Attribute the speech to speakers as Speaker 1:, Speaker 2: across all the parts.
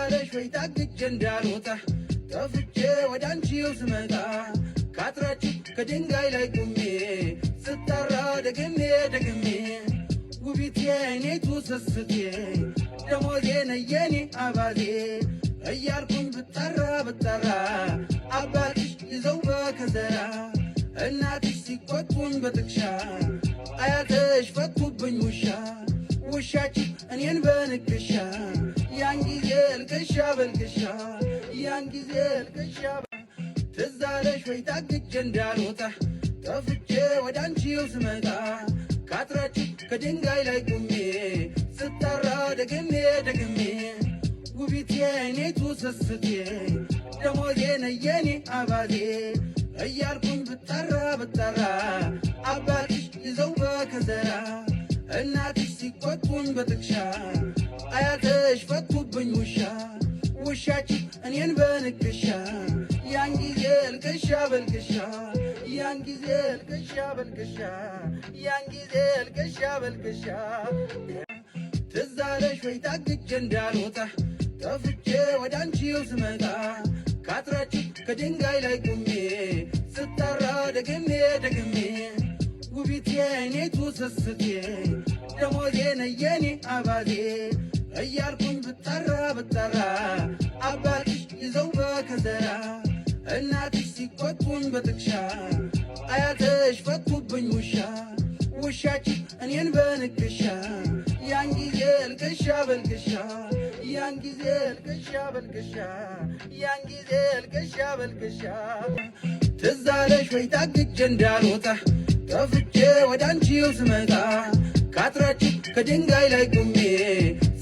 Speaker 1: ትዛለሽ ወይ ታግቼ እንዳልወጣ ጠፍቼ ወዳንቺው ስመጣ ካትራችሁ ከድንጋይ ላይ ቁሜ ስጠራ ደግሜ ደግሜ ውቢቴ እኔቱ ስስቴ ደሞዜ ነየኔ አባዜ እያልኩኝ ብጠራ አባትሽ ይዘው በከዘራ እናትሽ ሲቆጡኝ በጥቅሻ አያትሽ ፈቱብኝ ውሻችሁ እኔን በንክሻ ያን ጊዜ ልቅሻ በልቅሻ ያን ጊዜ ልቅሻ ትዛለሽ ወይ ታግቼ እንዳልወጣ ጠፍቼ ወዳንቺው ስመጣ ካትራችሁ ከድንጋይ ላይ ቁሜ ስጠራ ደግሜ ደግሜ ውቢቴ እኔቱ ስስቴ ደሞዜ ነየኔ አባዜ እያልኩኝ ብጠራ አባትሽ ይዘው በከዘራ እናትሽ ሲቆጡኝ በጥቅሻ አያትሽ ፈቱብኝ ውሻችሁ እኔን በንክሻ ያን ጊዜ ልቅሻ በልቅሻ ያን ጊዜ ልቅሻ በልቅሻ ያን ጊዜ ልቅሻ በልቅሻ ትዛለሽ ወይ ታግቼ እንዳልወጣ ጠፍቼ ወዳንቺው ስመጣ ካትራችሁ ከድንጋይ ላይ ቁሜ ስጠራ ደግሜ ደግሜ ውቢቴ እኔቱ ስስቴ ደሞዜ ነየኔ አባዜ እያልኩኝ ብጠራ አባትሽ ይዘው በከዘራ እናትሽ ሲቆጡኝ በጥቅሻ አያትሽ ፈቱብኝ ውሻችሁ እኔን በንክሻ ያን ጊዜ ልቅሻ በልቅሻ ያን ጊዜ ልቅሻ በልቅሻ ያን ጊዜ ልቅሻ በልቅሻ ትዛለሽ ወይ ታግቼ እንዳልወጣ ጠፍቼ ወዳንቺው ስመጣ ካትራችሁ ከድንጋይ ላይ ቁሜ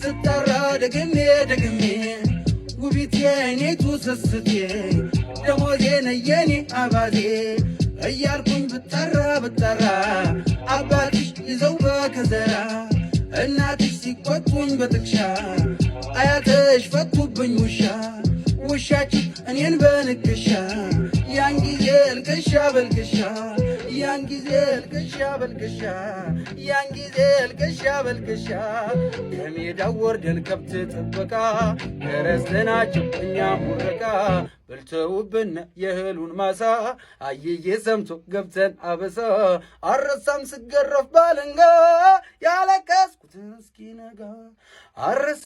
Speaker 1: ስጠራ ደግሜ ደግሜ ውቢቴ እኔቱ ስስቴ ደሞዜ ነየኔ አባዜ እያልኩኝ ብጠራ አባትሽ ይዘው በከዘራ እናትሽ ሲቆጡኝ በጥቅሻ አያትሽ ፈቱብኝ ውሻችሁ እኔን በንክሻ ያን ጊዜ ልቅሻ በልቅሻ ያን ጊዜ ልቅሻ በልቅሻ ያን ጊዜ ልቅሻ በልቅሻ ከሜዳው ወርደን ከብት ጥበቃ ደረስናቸው እኛ ሙረቃ በልተውብን የእህሉን ማሳ አየዬ ሰምቶ ገብተን አበሳ አረሳም ስገረፍ ባለንጋ ያለቀስኩትን እስኪነጋ አረሳ